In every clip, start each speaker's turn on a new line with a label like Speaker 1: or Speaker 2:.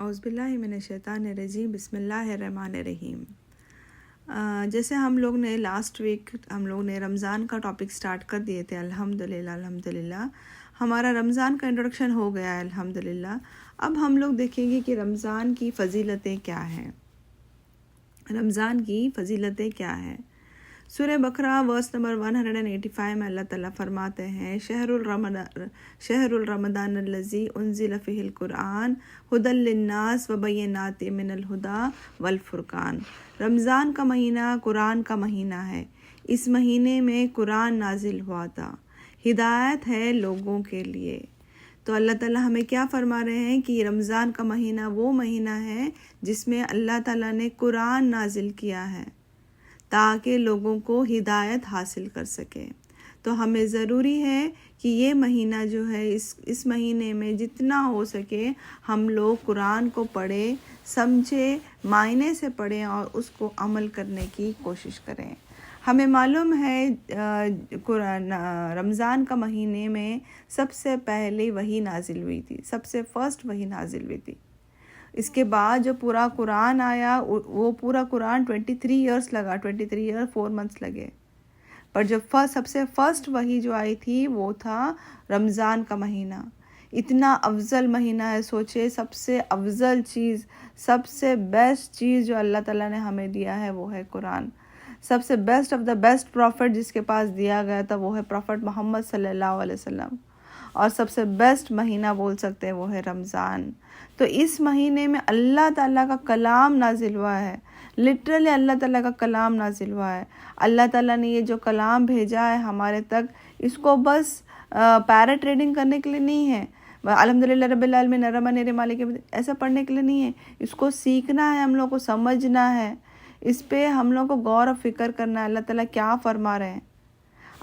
Speaker 1: اعوذ باللہ من الشیطان الرجیم بسم اللہ الرحمن الرحیم۔ جیسے ہم لوگ نے لاسٹ ویک رمضان کا ٹاپک سٹارٹ کر دیے تھے، الحمدللہ ہمارا رمضان کا انٹروڈکشن ہو گیا ہے الحمدللہ۔ اب ہم لوگ دیکھیں گے کہ رمضان کی فضیلتیں کیا ہیں۔ رمضان کی فضیلتیں کیا ہیں؟ سورہ بقرہ ورس نمبر 185 میں اللہ تعالیٰ فرماتے ہیں، شہر الرمضان الذی انزل فیہ القرآن ھدی للناس وبینات من الہدی والفرقان۔ رمضان کا مہینہ قرآن کا مہینہ ہے۔ اس مہینے میں قرآن نازل ہوا تھا، ہدایت ہے لوگوں کے لیے۔ تو اللہ تعالیٰ ہمیں کیا فرما رہے ہیں کہ رمضان کا مہینہ وہ مہینہ ہے جس میں اللہ تعالیٰ نے قرآن نازل کیا ہے تاکہ لوگوں کو ہدایت حاصل کر سکے۔ تو ہمیں ضروری ہے کہ یہ مہینہ جو ہے اس مہینے میں جتنا ہو سکے ہم لوگ قرآن کو پڑھیں، سمجھیں، معنی سے پڑھیں اور اس کو عمل کرنے کی کوشش کریں۔ ہمیں معلوم ہے رمضان کا مہینے میں سب سے پہلے وحی نازل ہوئی تھی، سب سے فرسٹ وحی نازل ہوئی تھی۔ اس کے بعد جو پورا قرآن آیا وہ پورا قرآن 23 ایئرس لگا، 23 ایئر 4 منتھس لگے۔ پر جو سب سے فرسٹ وحی جو آئی تھی وہ تھا رمضان کا مہینہ۔ اتنا افضل مہینہ ہے، سوچے سب سے افضل چیز، سب سے بیسٹ چیز جو اللہ تعالیٰ نے ہمیں دیا ہے وہ ہے قرآن۔ سب سے best of the best profit جس کے پاس دیا گیا تھا وہ ہے پروفٹ محمد صلی اللہ علیہ وسلم۔ اور سب سے بیسٹ مہینہ بول سکتے ہیں وہ ہے رمضان۔ تو اس مہینے میں اللہ تعالیٰ کا کلام نازل ہوا ہے، لٹرلی اللہ تعالیٰ کا کلام نازل ہوا ہے۔ اللہ تعالیٰ نے یہ جو کلام بھیجا ہے ہمارے تک، اس کو بس پیرٹ ریڈنگ کرنے کے لیے نہیں ہے، الحمدللہ رب العالمین الرحمن الرحیم مالک یوم الدین ایسا پڑھنے کے لیے نہیں ہے، اس کو سیکھنا ہے، ہم لوگ کو سمجھنا ہے، اس پہ ہم لوگ کو غور و فکر کرنا ہے اللہ تعالیٰ کیا فرما رہے ہیں۔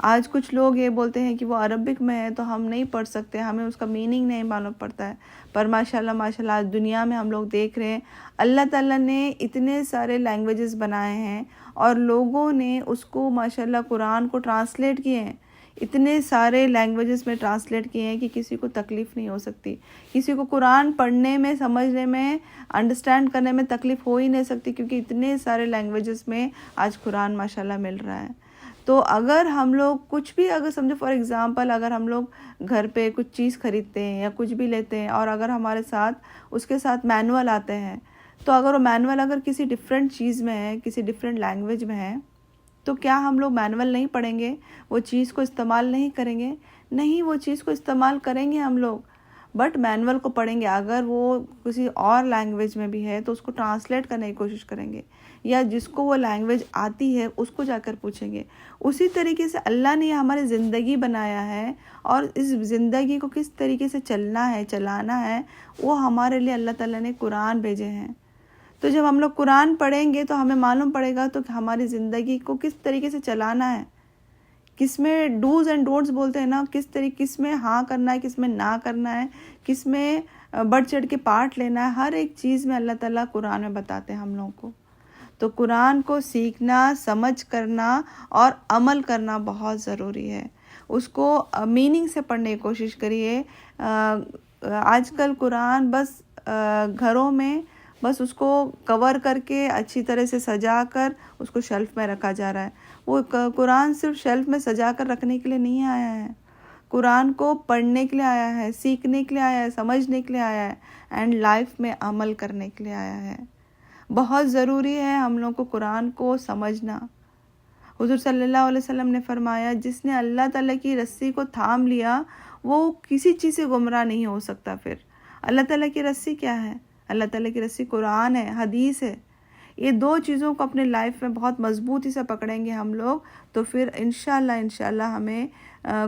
Speaker 1: آج کچھ لوگ یہ بولتے ہیں کہ وہ عربک میں ہے تو ہم نہیں پڑھ سکتے، ہمیں اس کا میننگ نہیں معلوم پڑتا ہے۔ پر ماشاءاللہ آج دنیا میں ہم لوگ دیکھ رہے ہیں اللہ تعالیٰ نے اتنے سارے لینگویجز بنائے ہیں اور لوگوں نے اس کو ماشاءاللہ قرآن کو ٹرانسلیٹ کیے ہیں، اتنے سارے لینگویجز میں ٹرانسلیٹ کیے ہیں کہ کسی کو تکلیف نہیں ہو سکتی، کسی کو قرآن پڑھنے میں، سمجھنے میں، انڈرسٹینڈ کرنے میں تکلیف ہو ہی نہیں سکتی، کیونکہ اتنے سارے لینگویجز میں آج قرآن ماشاءاللہ مل رہا ہے۔ تو اگر ہم لوگ کچھ بھی سمجھو فار ایگزامپل اگر ہم لوگ گھر پہ کچھ چیز خریدتے ہیں یا کچھ بھی لیتے ہیں اور اگر ہمارے ساتھ اس کے ساتھ مینول آتے ہیں، تو اگر وہ مینول اگر کسی ڈفرینٹ چیز میں ہے، کسی ڈفرینٹ لینگویج میں ہے، تو کیا ہم لوگ مینول نہیں پڑھیں گے، وہ چیز کو استعمال نہیں کریں گے؟ نہیں، وہ چیز کو استعمال کریں گے ہم لوگ، بٹ مینول کو پڑھیں گے۔ اگر وہ کسی اور لینگویج میں بھی ہے تو اس کو ٹرانسلیٹ کرنے کی کوشش کریں گے، یا جس کو وہ لینگویج آتی ہے اس کو جا کر پوچھیں گے۔ اسی طریقے سے اللہ نے ہماری زندگی بنایا ہے اور اس زندگی کو کس طریقے سے چلنا ہے، چلانا ہے، وہ ہمارے لیے اللہ تعالیٰ نے قرآن بھیجے ہیں۔ تو جب ہم لوگ قرآن پڑھیں گے تو ہمیں معلوم پڑے گا تو کہ ہماری زندگی کو کس طریقے سے چلانا ہے، کس میں ڈوز اینڈ ڈونٹس بولتے ہیں نا، کس میں ہاں کرنا ہے، کس میں نہ کرنا ہے، کس میں بڑھ چڑھ کے پارٹ لینا ہے، ہر ایک چیز میں اللہ تعالیٰ قرآن میں بتاتے ہیں ہم لوگوں کو۔ تو قرآن کو سیکھنا، سمجھ کرنا اور عمل کرنا بہت ضروری ہے۔ اس کو میننگ سے پڑھنے کی کوشش کریے۔ آج کل قرآن بس گھروں میں بس اس کو کور کر کے اچھی طرح سے سجا کر اس کو شیلف میں رکھا جا رہا ہے۔ وہ قرآن صرف شیلف میں سجا کر رکھنے کے لیے نہیں آیا ہے، قرآن کو پڑھنے کے لیے آیا ہے، سیکھنے کے لیے آیا ہے، سمجھنے کے لیے آیا ہے، اینڈ لائف میں عمل کرنے کے لیے آیا ہے۔ بہت ضروری ہے ہم لوگوں کو قرآن کو سمجھنا۔ حضور صلی اللہ علیہ وسلم نے فرمایا، جس نے اللہ تعالیٰ کی رسی کو تھام لیا وہ کسی چیز سے گمراہ نہیں ہو سکتا۔ پھر اللہ تعالیٰ کی رسی کیا ہے؟ اللہ تعالیٰ کی رسی قرآن ہے، حدیث ہے۔ یہ دو چیزوں کو اپنے لائف میں بہت مضبوطی سے پکڑیں گے ہم لوگ تو پھر انشاءاللہ ہمیں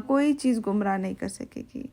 Speaker 1: کوئی چیز گمراہ نہیں کر سکے گی۔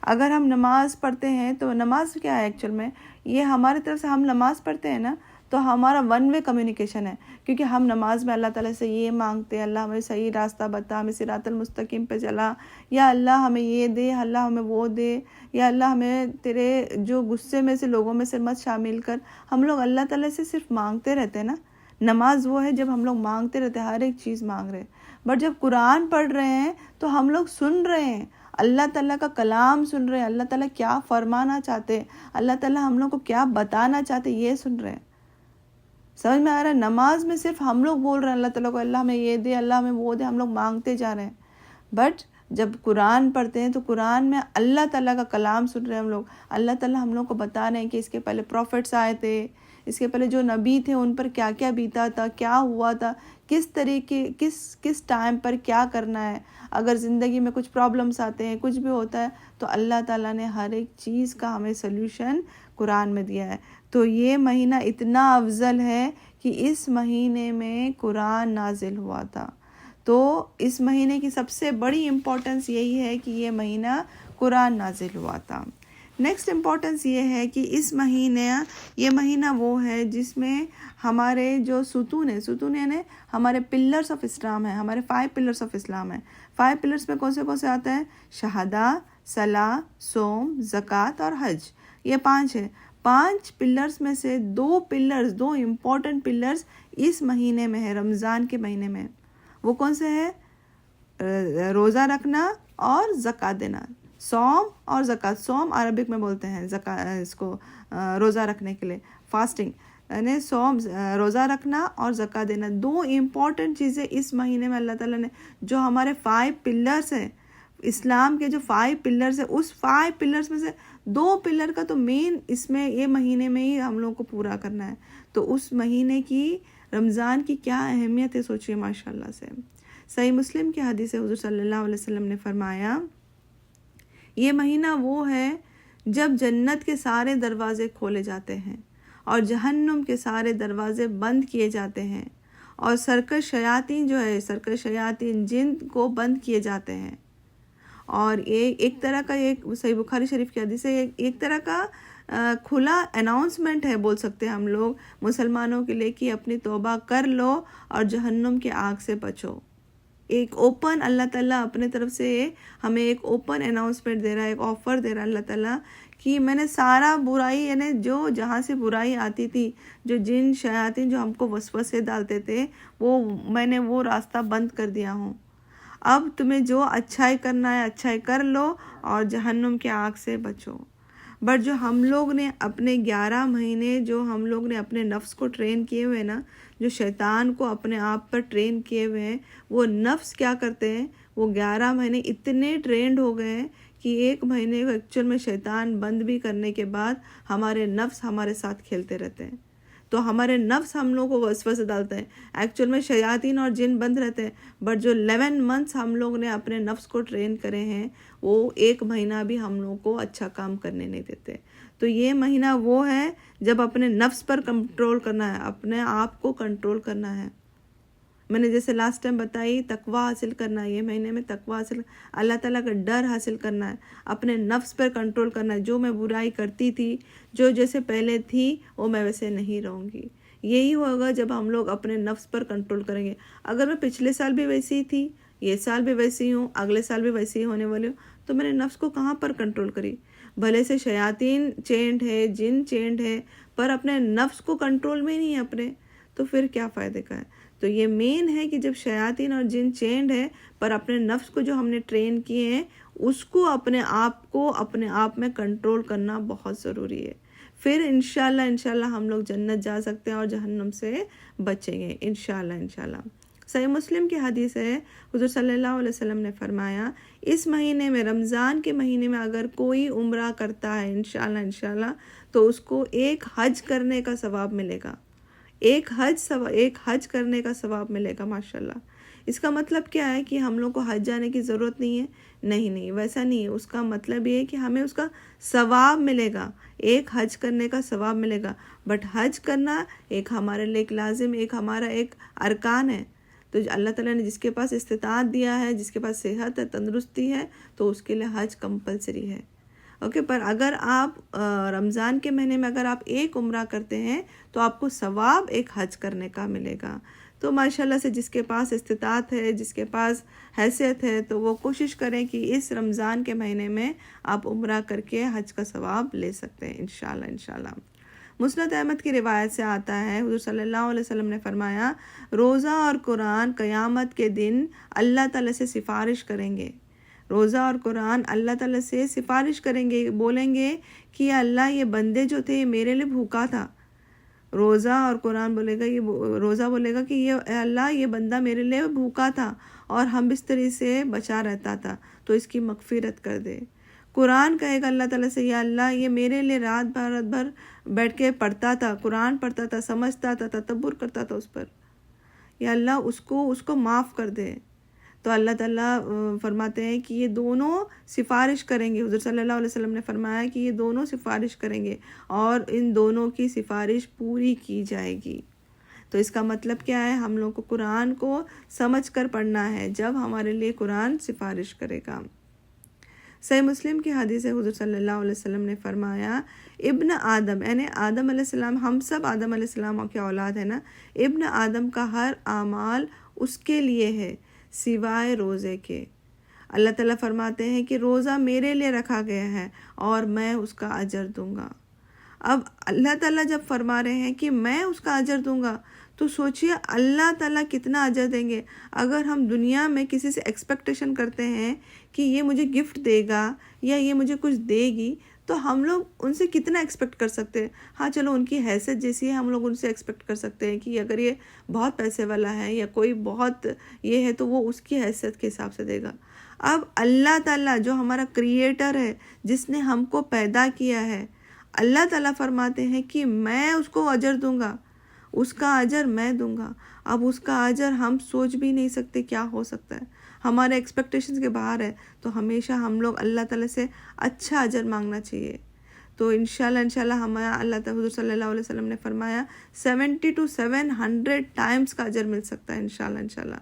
Speaker 1: اگر ہم نماز پڑھتے ہیں تو نماز کیا ہے ایکچوئل میں؟ یہ ہماری طرف سے ہم نماز پڑھتے ہیں نا تو ہمارا ون وے کمیونیکیشن ہے، کیونکہ ہم نماز میں اللہ تعالیٰ سے یہ مانگتے ہیں، اللہ ہمیں صحیح راستہ بتا، ہمیں صراط المستقیم پہ چلا، یا اللہ ہمیں یہ دے، اللہ ہمیں وہ دے، یا اللہ ہمیں تیرے جو غصے میں سے لوگوں میں سے مت شامل کر۔ ہم لوگ اللہ تعالیٰ سے صرف مانگتے رہتے ہیں نا۔ نماز وہ ہے جب ہم لوگ مانگتے رہتے ہیں، ہر ایک چیز مانگ رہے ہیں، بٹ جب قرآن پڑھ رہے ہیں تو ہم لوگ سن رہے ہیں، اللہ تعالیٰ کا کلام سن رہے ہیں، اللہ تعالیٰ کیا فرمانا چاہتے ہیں، اللہ تعالیٰ ہم لوگ کو کیا بتانا چاہتے ہیں، یہ سن رہے ہیں. سمجھ میں آ رہا ہے؟ نماز میں صرف ہم لوگ بول رہے ہیں اللہ تعالیٰ کو، اللہ ہمیں یہ دے، اللہ ہمیں وہ دے، ہم لوگ مانگتے جا رہے ہیں. بٹ جب قرآن پڑھتے ہیں تو قرآن میں اللہ تعالیٰ کا کلام سن رہے ہیں ہم لوگ. اللہ تعالیٰ ہم لوگ کو بتا رہے ہیں کہ اس کے پہلے پروفٹس آئے تھے، اس کے پہلے جو نبی تھے ان پر کیا کیا بیتا تھا، کیا ہوا تھا، کس طریقے کس ٹائم پر کیا کرنا ہے. اگر زندگی میں کچھ پرابلمس آتے ہیں، کچھ بھی ہوتا ہے، تو اللہ تعالیٰ نے ہر ایک چیز کا ہمیں سلیوشن قرآن میں دیا ہے. تو یہ مہینہ اتنا افضل ہے کہ اس مہینے میں قرآن نازل ہوا تھا. تو اس مہینے کی سب سے بڑی امپورٹنس یہی ہے کہ یہ مہینہ قرآن نازل ہوا تھا. نیکسٹ امپورٹنس یہ ہے کہ یہ مہینہ وہ ہے جس میں ہمارے جو ستون یعنی ہمارے پلرس آف اسلام ہیں، ہمارے 5 پلرس آف اسلام ہیں. 5 پلرس میں کون سے آتے ہیں؟ شہادہ، صلاح، صوم، زکوٰۃ اور حج. یہ 5 ہے. 5 پلرس میں سے 2 امپورٹنٹ پلرس اس مہینے میں ہے، رمضان کے مہینے میں. وہ کون سے ہے؟ روزہ رکھنا اور زکوٰۃ دینا. صوم اور زکوٰۃ. صوم عربک میں بولتے ہیں اس کو روزہ رکھنے کے لیے، فاسٹنگ یعنی صوم، روزہ رکھنا اور زکوٰۃ دینا. 2 امپورٹنٹ چیزیں اس مہینے میں اللہ تعالیٰ نے، جو ہمارے 5 پلرس ہیں اسلام کے، جو 5 پلرس ہیں، اس 5 پلرس میں سے 2 پلر کا تو مین اس میں یہ مہینے میں ہی ہم لوگوں کو پورا کرنا ہے. تو اس مہینے کی، رمضان کی کیا اہمیت ہے سوچیے ماشاء اللہ سے. صحیح مسلم کی حدیث ہے، حضور صلی اللہ علیہ وسلم نے فرمایا یہ مہینہ وہ ہے جب جنت کے سارے دروازے کھولے جاتے ہیں اور جہنم کے سارے دروازے بند کیے جاتے ہیں، اور سرکش شیاطین جن کو بند کیے جاتے ہیں. اور ایک طرح کا، ایک صحیح بخاری شریف کی حدیث ہے، ایک طرح کا کھلا اناؤنسمنٹ ہے بول سکتے ہیں ہم لوگ مسلمانوں کے لیے کہ اپنی توبہ کر لو اور جہنم کے آگ سے بچو. ایک اوپن اللہ تعالیٰ اپنے طرف سے ہمیں ایک اوپن اناؤنسمنٹ دے رہا ہے، ایک آفر دے رہا ہے اللہ تعالیٰ کہ میں نے سارا برائی، یعنی جو جہاں سے برائی آتی تھی، جو جن شیاطین جو ہم کو وسوسے ڈالتے تھے، میں نے وہ راستہ بند کر دیا ہوں. اب تمہیں جو اچھائی کرنا ہے اچھائی کر لو اور جہنم کے آگ سے بچو. بٹ جو ہم لوگ نے اپنے 11 مہینے جو ہم لوگ نے اپنے نفس کو ٹرین کیے ہوئے نا، جو شیطان کو اپنے آپ پر ٹرین کیے ہوئے ہیں، وہ نفس کیا کرتے ہیں، وہ 11 مہینے اتنے ٹرینڈ ہو گئے ہیں کہ 1 مہینے کو ایکچوئل میں شیطان بند بھی کرنے کے بعد ہمارے نفس ہمارے ساتھ کھیلتے رہتے ہیں. تو ہمارے نفس ہم لوگوں کو وسوسے ڈالتے ہیں. ایکچوئل میں شیاطین اور جن بند رہتے ہیں، بٹ جو 11 منتھس ہم لوگ نے اپنے نفس کو ٹرین کرے ہیں، وہ 1 مہینہ بھی ہم لوگوں کو اچھا کام کرنے نہیں دیتے. تو یہ مہینہ وہ ہے جب اپنے نفس پر کنٹرول کرنا ہے، اپنے آپ کو کنٹرول کرنا ہے. میں نے جیسے لاسٹ ٹائم بتائی، تقوی حاصل کرنا ہے. یہ مہینے میں تقوی حاصل، اللہ تعالیٰ کا ڈر حاصل کرنا ہے، اپنے نفس پر کنٹرول کرنا ہے. جو میں برائی کرتی تھی، جو جیسے پہلے تھی، وہ میں ویسے نہیں رہوں گی. یہی ہوگا جب ہم لوگ اپنے نفس پر کنٹرول کریں گے. اگر میں پچھلے سال بھی ویسی تھی، یہ سال بھی ویسی ہوں، اگلے سال بھی ویسی ہی ہونے والی ہوں، تو میں نے نفس کو کہاں پر کنٹرول کری؟ بھلے سے شیاطین چینڈ ہے، جن چینڈ ہے، پر اپنے نفس کو کنٹرول میں نہیں ہے اپنے، تو پھر کیا فائدے کا ہے؟ تو یہ مین ہے کہ جب شیاطین اور جن چینڈ ہے، پر اپنے نفس کو جو ہم نے ٹرین کیے ہیں، اس کو اپنے آپ میں کنٹرول کرنا بہت ضروری ہے. پھر انشاءاللہ ہم لوگ جنت جا سکتے ہیں اور جہنم سے بچیں گے انشاءاللہ. صحیح مسلم کی حدیث ہے، حضور صلی اللہ علیہ وسلم نے فرمایا اس مہینے میں، رمضان کے مہینے میں اگر کوئی عمرہ کرتا ہے انشاءاللہ تو اس کو 1 حج کرنے کا ثواب ملے گا. 1 حج کرنے کا ثواب ملے گا ماشاءاللہ. اس کا مطلب کیا ہے کہ ہم لوگ کو حج جانے کی ضرورت نہیں ہے؟ نہیں، ویسا نہیں ہے. اس کا مطلب یہ ہے کہ ہمیں اس کا ثواب ملے گا، 1 حج کرنے کا ثواب ملے گا. بٹ حج کرنا ایک ہمارے لیے ایک لازم، ہمارا ایک ارکان ہے. تو اللہ تعالیٰ نے جس کے پاس استطاعت دیا ہے، جس کے پاس صحت ہے، تندرستی ہے، تو اس کے لیے حج کمپلسری ہے. اوکے. پر اگر آپ رمضان کے مہینے میں اگر آپ 1 عمرہ کرتے ہیں تو آپ کو ثواب 1 حج کرنے کا ملے گا. تو ماشاءاللہ سے جس کے پاس استطاعت ہے، جس کے پاس حیثیت ہے، تو وہ کوشش کریں کہ اس رمضان کے مہینے میں آپ عمرہ کر کے حج کا ثواب لے سکتے ہیں انشاءاللہ. مسند احمد کی روایت سے آتا ہے، حضور صلی اللہ علیہ وسلم نے فرمایا روزہ اور قرآن قیامت کے دن اللہ تعالیٰ سے سفارش کریں گے. روزہ اور قرآن اللہ تعالیٰ سے سفارش کریں گے، بولیں گے کہ یا اللہ یہ بندے جو تھے یہ میرے لیے بھوکا تھا. روزہ اور قرآن بولے گا، یہ روزہ بولے گا کہ یہ اللہ یہ بندہ میرے لیے بھوکا تھا اور ہم بستری سے بچا رہتا تھا، تو اس کی مغفرت کر دے. قرآن کہے گا اللہ تعالیٰ سے، یا اللہ یہ میرے لیے رات بھر بیٹھ کے پڑھتا تھا، قرآن پڑھتا تھا، سمجھتا تھا، تدبر کرتا تھا اس پر، یا اللہ اس کو معاف کر دے. تو اللہ تعالیٰ فرماتے ہیں کہ یہ دونوں سفارش کریں گے. حضور صلی اللہ علیہ وسلم نے فرمایا کہ یہ دونوں سفارش کریں گے اور ان دونوں کی سفارش پوری کی جائے گی. تو اس کا مطلب کیا ہے؟ ہم لوگ کو قرآن کو سمجھ کر پڑھنا ہے جب ہمارے لیے قرآن سفارش کرے گا. صحیح مسلم کی حدیث ہے، حضور صلی اللہ علیہ وسلم نے فرمایا ابن آدم، یعنی آدم علیہ السلام، ہم سب آدم علیہ السلام کی اولاد ہے نا، ابن آدم کا ہر اعمال اس کے لیے ہے سوائے روزے کے. اللہ تعالیٰ فرماتے ہیں کہ روزہ میرے لیے رکھا گیا ہے اور میں اس کا اجر دوں گا. اب اللہ تعالیٰ جب فرما رہے ہیں کہ میں اس کا اجر دوں گا، تو سوچئے اللہ تعالیٰ کتنا اجر دیں گے. اگر ہم دنیا میں کسی سے ایکسپیکٹیشن کرتے ہیں کہ یہ مجھے گفٹ دے گا یا یہ مجھے کچھ دے گی، تو ہم لوگ ان سے کتنا ایکسپیکٹ کر سکتے ہیں؟ ہاں چلو ان کی حیثیت جیسی ہے ہم لوگ ان سے ایکسپیکٹ کر سکتے ہیں کہ اگر یہ بہت پیسے والا ہے یا کوئی بہت یہ ہے تو وہ اس کی حیثیت کے حساب سے دے گا. اب اللہ تعالیٰ جو ہمارا کریٹر ہے، جس نے ہم کو پیدا کیا ہے، اللہ تعالیٰ فرماتے ہیں کہ میں اس کو اجر دوں گا، اس کا اجر میں دوں گا. اب اس کا اجر ہم سوچ بھی نہیں سکتے کیا ہو سکتا ہے، ہمارے ایکسپیکٹیشنز کے باہر ہے. تو ہمیشہ ہم لوگ اللہ تعالیٰ سے اچھا اجر مانگنا چاہیے. تو انشاءاللہ ہمارا اللہ تعالیٰ، حضور صلی اللہ علیہ وسلم نے فرمایا 70 to 700 ٹائمز کا اجر مل سکتا ہے انشاءاللہ.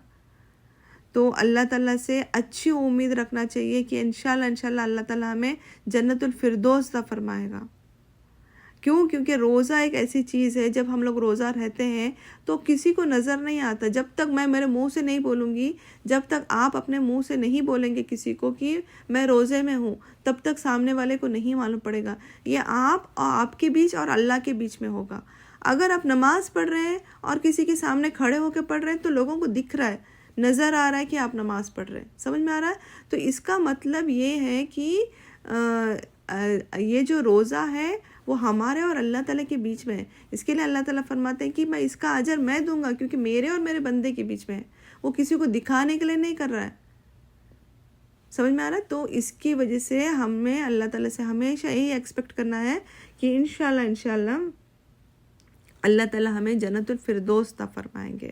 Speaker 1: تو اللہ تعالیٰ سے اچھی امید رکھنا چاہیے کہ انشاءاللہ اللہ تعالیٰ ہمیں جنت الفردوس عطا فرمائے گا. کیونکہ روزہ ایک ایسی چیز ہے، جب ہم لوگ روزہ رہتے ہیں تو کسی کو نظر نہیں آتا. جب تک میں میرے منہ سے نہیں بولوں گی، جب تک آپ اپنے منہ سے نہیں بولیں گے کسی کو کہ میں روزے میں ہوں، تب تک سامنے والے کو نہیں معلوم پڑے گا. یہ آپ کے بیچ اور اللہ کے بیچ میں ہوگا. اگر آپ نماز پڑھ رہے ہیں اور کسی کے سامنے کھڑے ہو کے پڑھ رہے ہیں تو لوگوں کو دکھ رہا ہے، نظر آ رہا ہے کہ آپ نماز پڑھ رہے ہیں، سمجھ میں آ رہا ہے. تو اس کا مطلب یہ ہے کہ یہ جو روزہ ہے وہ ہمارے اور اللہ تعالیٰ کے بیچ میں ہے. اس کے لیے اللہ تعالیٰ فرماتے ہیں کہ میں اس کا اجر میں دوں گا، کیونکہ میرے اور میرے بندے کے بیچ میں ہے، وہ کسی کو دکھانے کے لیے نہیں کر رہا ہے. سمجھ میں آ رہا ہے. تو اس کی وجہ سے ہمیں اللہ تعالیٰ سے ہمیشہ یہی ایکسپیکٹ کرنا ہے کہ انشاءاللہ اللہ تعالیٰ ہمیں جنت الفردوس عطا فرمائیں گے.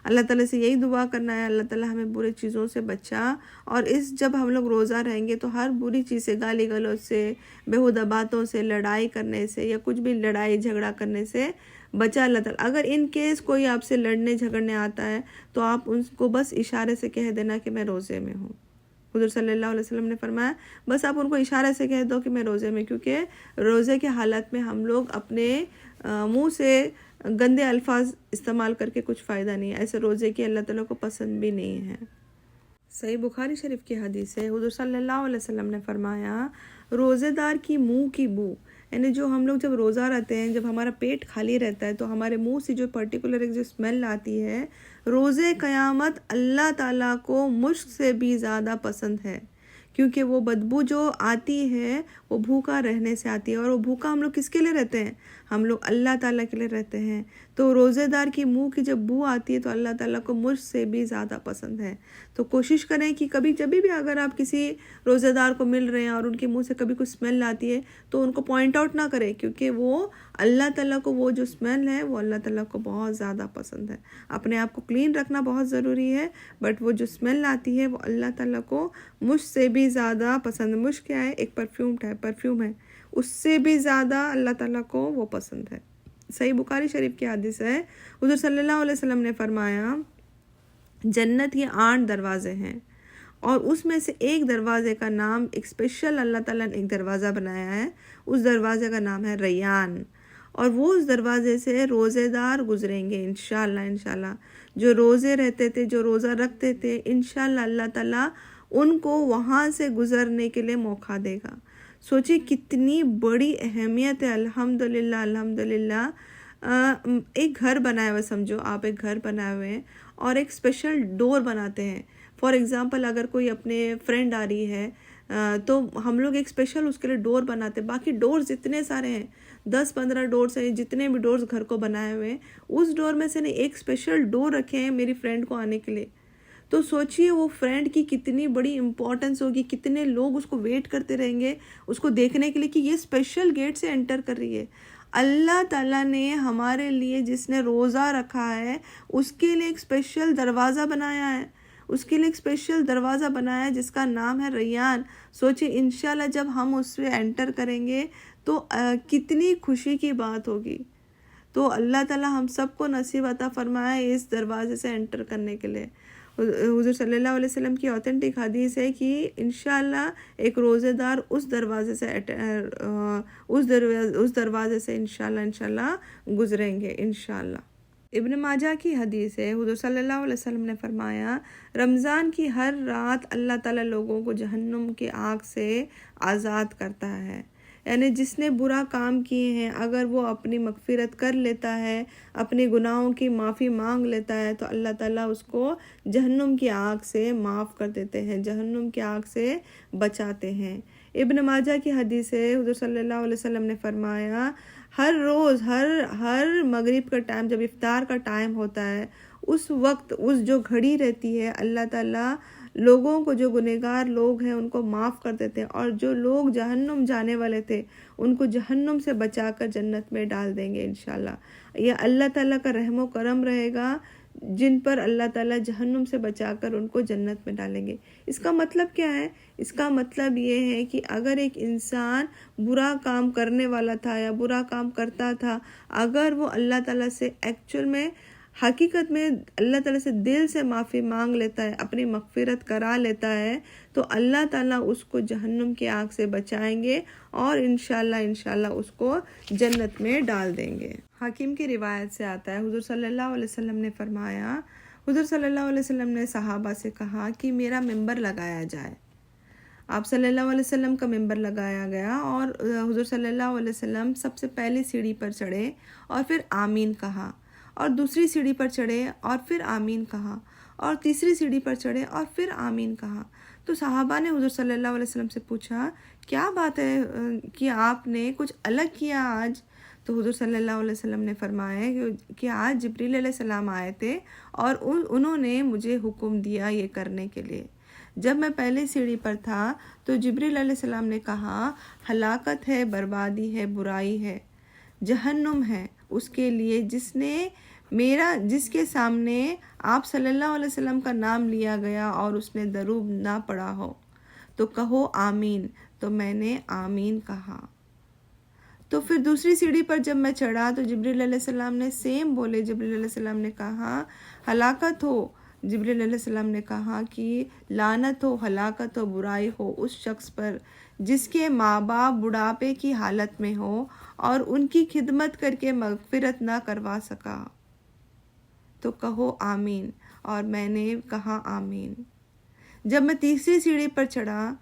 Speaker 1: اللہ تعالیٰ سے یہی دعا کرنا ہے، اللہ تعالیٰ ہمیں برے چیزوں سے بچا. اور جب ہم لوگ روزہ رہیں گے تو ہر بری چیز سے، گالی گلوچ سے، بیہودہ باتوں سے، لڑائی کرنے سے یا کچھ بھی لڑائی جھگڑا کرنے سے بچا اللہ تعالیٰ. اگر ان کیس کوئی آپ سے لڑنے جھگڑنے آتا ہے تو آپ ان کو بس اشارے سے کہہ دینا کہ میں روزے میں ہوں. حضور صلی اللہ علیہ وسلم نے فرمایا بس آپ ان کو اشارے سے کہہ دو کہ میں روزے میں، کیونکہ روزے کے حالت میں ہم لوگ اپنے منہ سے گندے الفاظ استعمال کر کے کچھ فائدہ نہیں ہے. ایسے روزے کی اللہ تعالیٰ کو پسند بھی نہیں ہے. صحیح بخاری شریف کی حدیث ہے، حضور صلی اللہ علیہ وسلم نے فرمایا روزے دار کی منہ کی بو، یعنی جو ہم لوگ جب روزہ رہتے ہیں، جب ہمارا پیٹ خالی رہتا ہے تو ہمارے منہ سے جو پرٹیکولر ایک جو اسمیل آتی ہے، روزے قیامت اللہ تعالیٰ کو مشک سے بھی زیادہ پسند ہے. کیونکہ وہ بدبو جو آتی ہے وہ بھوکا رہنے سے آتی ہے، اور وہ بھوکا ہم لوگ کس کے لیے رہتے ہیں؟ ہم لوگ اللہ تعالیٰ کے لیے رہتے ہیں. تو روزے دار کی منہ کی جب بو آتی ہے تو اللہ تعالیٰ کو مجھ سے بھی زیادہ پسند ہے. تو کوشش کریں کہ جب بھی اگر آپ کسی روزے دار کو مل رہے ہیں اور ان کے منہ سے کبھی کوئی اسمیل آتی ہے تو ان کو پوائنٹ آؤٹ نہ کریں، کیونکہ وہ اللہ تعالیٰ کو وہ جو اسمیل ہے وہ اللہ تعالیٰ کو بہت زیادہ پسند ہے. اپنے آپ کو کلین رکھنا بہت ضروری ہے، بٹ وہ جو اسمیل آتی ہے وہ اللہ تعالیٰ کو مجھ سے بھی زیادہ پسند. مشک کیا ہے؟ ایک پرفیوم ہے، اس سے بھی زیادہ اللہ تعالیٰ کو وہ پسند ہے. صحیح بخاری شریف کی حدیث ہے، حضور صلی اللہ علیہ وسلم نے فرمایا جنت کے 8 دروازے ہیں، اور اس میں سے ایک دروازے کا نام، ایک اسپیشل اللہ تعالیٰ نے ایک دروازہ بنایا ہے، اس دروازے کا نام ہے ریان. اور وہ اس دروازے سے روزے دار گزریں گے انشاءاللہ. جو روزے رہتے تھے، جو روزہ رکھتے تھے، انشاءاللہ اللہ تعالیٰ ان کو وہاں سے گزرنے کے لیے موقع دے گا. سوچیں کتنی بڑی اہمیت ہے. الحمدللہ. ایک گھر بنایا ہوا، سمجھو آپ ایک گھر بنائے ہوئے ہیں اور ایک اسپیشل ڈور بناتے ہیں فار ایگزامپل اگر کوئی اپنے فرینڈ آ رہی ہے تو ہم لوگ ایک اسپیشل اس کے لیے ڈور بناتے ہیں. باقی ڈورز اتنے سارے ہیں, 10-15 ڈورز ہیں, جتنے بھی ڈورز گھر کو بنائے ہوئے ہیں, اس ڈور میں سے ایک اسپیشل ڈور رکھے ہیں میری فرینڈ کو آنے کے لیے. تو سوچئے وہ فرینڈ کی کتنی بڑی امپورٹنس ہوگی, کتنے لوگ اس کو ویٹ کرتے رہیں گے اس کو دیکھنے کے لیے کہ یہ اسپیشل گیٹ سے انٹر کر رہی ہے. اللہ تعالیٰ نے ہمارے لیے جس نے روزہ رکھا ہے اس کے لیے ایک اسپیشل دروازہ بنایا ہے, اس کے لیے ایک اسپیشل دروازہ بنایا ہے جس کا نام ہے ریان. سوچیں انشاءاللہ جب ہم اس سے انٹر کریں گے تو کتنی خوشی کی بات ہوگی. تو اللہ تعالیٰ ہم سب کو نصیب عطا فرمائے اس دروازے سے انٹر کرنے کے لیے. حضور صلی اللہ علیہ وسلم کی اوتھینٹک حدیث ہے کہ انشاءاللہ ایک روزے دار اس دروازے سے انشاءاللہ گزریں گے انشاءاللہ. ابن ماجہ کی حدیث ہے, حضور صلی اللہ علیہ وسلم نے فرمایا رمضان کی ہر رات اللہ تعالیٰ لوگوں کو جہنم کی آگ سے آزاد کرتا ہے. یعنی جس نے برا کام کیے ہیں اگر وہ اپنی مغفرت کر لیتا ہے, اپنے گناہوں کی معافی مانگ لیتا ہے, تو اللہ تعالیٰ اس کو جہنم کی آگ سے معاف کر دیتے ہیں, جہنم کی آگ سے بچاتے ہیں. ابن ماجہ کی حدیث ہے, حضور صلی اللہ علیہ وسلم نے فرمایا ہر روز ہر مغرب کا ٹائم جب افطار کا ٹائم ہوتا ہے اس وقت اس جو گھڑی رہتی ہے اللہ تعالیٰ لوگوں کو, جو گنہگار لوگ ہیں ان کو معاف کر دیتے ہیں, اور جو لوگ جہنم جانے والے تھے ان کو جہنم سے بچا کر جنت میں ڈال دیں گے انشاءاللہ. یہ اللہ تعالیٰ کا رحم و کرم رہے گا جن پر اللہ تعالیٰ جہنم سے بچا کر ان کو جنت میں ڈالیں گے. اس کا مطلب کیا ہے؟ اس کا مطلب یہ ہے کہ اگر ایک انسان برا کام کرنے والا تھا یا برا کام کرتا تھا, اگر وہ اللہ تعالیٰ سے ایکچوئل میں حقیقت میں اللہ تعالیٰ سے دل سے معافی مانگ لیتا ہے, اپنی مغفرت کرا لیتا ہے, تو اللہ تعالیٰ اس کو جہنم کی آگ سے بچائیں گے اور انشاءاللہ اس کو جنت میں ڈال دیں گے. حاکم کی روایت سے آتا ہے حضور صلی اللہ علیہ وسلم نے فرمایا, حضور صلی اللہ علیہ وسلم نے صحابہ سے کہا کہ میرا ممبر لگایا جائے. آپ صلی اللہ علیہ وسلم کا ممبر لگایا گیا اور حضور صلی اللہ علیہ وسلم سب سے پہلی سیڑھی پر چڑھے اور پھر آمین کہا, اور دوسری سیڑھی پر چڑھے اور پھر آمین کہا, اور تیسری سیڑھی پر چڑھے اور پھر آمین کہا. تو صحابہ نے حضور صلی اللہ علیہ وسلم سے پوچھا کیا بات ہے کہ آپ نے کچھ الگ کیا آج؟ تو حضور صلی اللہ علیہ وسلم نے فرمایا کہ آج جبریل علیہ السلام آئے تھے اور انہوں نے مجھے حکم دیا یہ کرنے کے لیے. جب میں پہلی سیڑھی پر تھا تو جبریل علیہ السلام نے کہا ہلاکت ہے, بربادی ہے, برائی ہے, جہنم ہے اس کے لیے جس کے سامنے آپ صلی اللہ علیہ وسلم کا نام لیا گیا اور اس نے درود نہ پڑھا ہو. تو کہو آمین. تو میں نے آمین کہا. تو پھر دوسری سیڑھی پر جب میں چڑھا تو جبریل علیہ السلام نے سیم بولے. جبریل علیہ السلام نے کہا ہلاکت ہو. جبریل علیہ السلام نے کہا کہ لعنت ہو, ہلاکت ہو, برائی ہو اس شخص پر جس کے ماں باپ بڑھاپے کی حالت میں ہو اور ان کی خدمت کر کے مغفرت نہ کروا سکا. تو کہو آمین. اور میں نے کہا آمین. جب میں تیسری سیڑھی پر چڑھا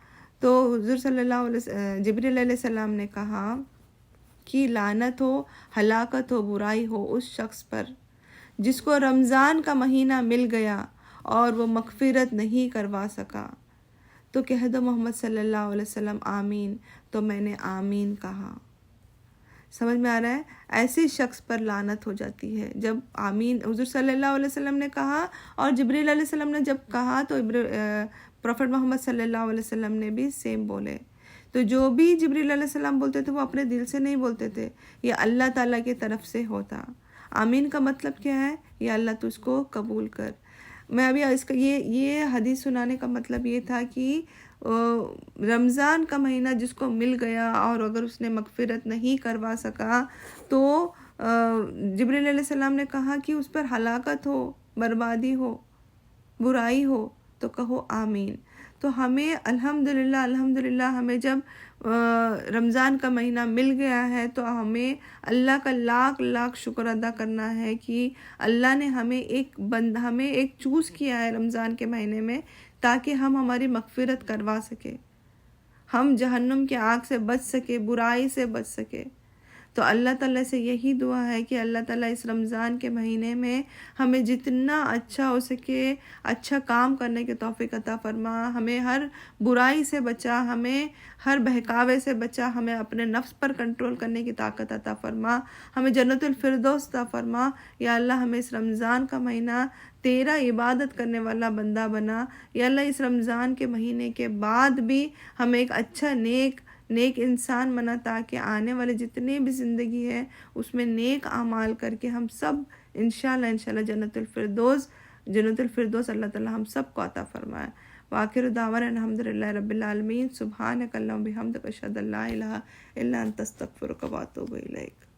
Speaker 1: تو حضور صلی اللہ علیہ جبریل علیہ السلام نے کہا کہ لعنت ہو, ہلاکت ہو, برائی ہو اس شخص پر جس کو رمضان کا مہینہ مل گیا اور وہ مغفرت نہیں کروا سکا. تو کہہ دو محمد صلی اللہ علیہ وسلم آمین. تو میں نے آمین کہا. سمجھ میں آ رہا ہے؟ ایسے شخص پر لعنت ہو جاتی ہے. جب آمین حضور صلی اللہ علیہ وسلم نے کہا اور جبریل علیہ السلام نے جب کہا تو پروفٹ محمد صلی اللہ علیہ وسلم نے بھی سیم بولے. تو جو بھی جبریل علیہ السلام بولتے تھے وہ اپنے دل سے نہیں بولتے تھے, یہ اللہ تعالیٰ کی طرف سے ہوتا. آمین کا مطلب کیا ہے؟ یا اللہ تو اس کو قبول کر. میں ابھی اس کا یہ حدیث سنانے کا مطلب یہ تھا کہ رمضان کا مہینہ جس کو مل گیا اور اگر اس نے مغفرت نہیں کروا سکا تو جبریل علیہ السلام نے کہا کہ اس پر ہلاکت ہو, بربادی ہو, برائی ہو. تو کہو آمین. تو ہمیں الحمدللہ ہمیں جب رمضان کا مہینہ مل گیا ہے تو ہمیں اللہ کا لاکھ شکر ادا کرنا ہے کہ اللہ نے ہمیں ایک چوز کیا ہے رمضان کے مہینے میں تاکہ ہم ہماری مغفرت کروا سکے, ہم جہنم کی آگ سے بچ سکے, برائی سے بچ سکے. تو اللہ تعالیٰ سے یہی دعا ہے کہ اللہ تعالیٰ اس رمضان کے مہینے میں ہمیں جتنا اچھا ہو سکے اچھا کام کرنے کی توفیق عطا فرما، ہمیں ہر برائی سے بچا، ہمیں ہر بہکاوے سے بچا، ہمیں اپنے نفس پر کنٹرول کرنے کی طاقت عطا فرما، ہمیں جنت الفردوس عطا فرما۔ یا اللہ ہمیں اس رمضان کا مہینہ تیرا عبادت کرنے والا بندہ بنا۔ یا اللہ اس رمضان کے مہینے کے بعد بھی ہمیں ایک اچھا نیک انسان بنا، تاکہ آنے والے جتنے بھی زندگی ہے اس میں نیک اعمال کر کے ہم سب انشاءاللہ جنت الفردوس اللہ تعالی ہم سب کو عطا فرمائے۔ وآخر دعوانا الحمدللہ رب العالمین۔ سبحانک اللہم بحمدک اشہد ان لا الہ الا انت استغفرک واتوب الیک۔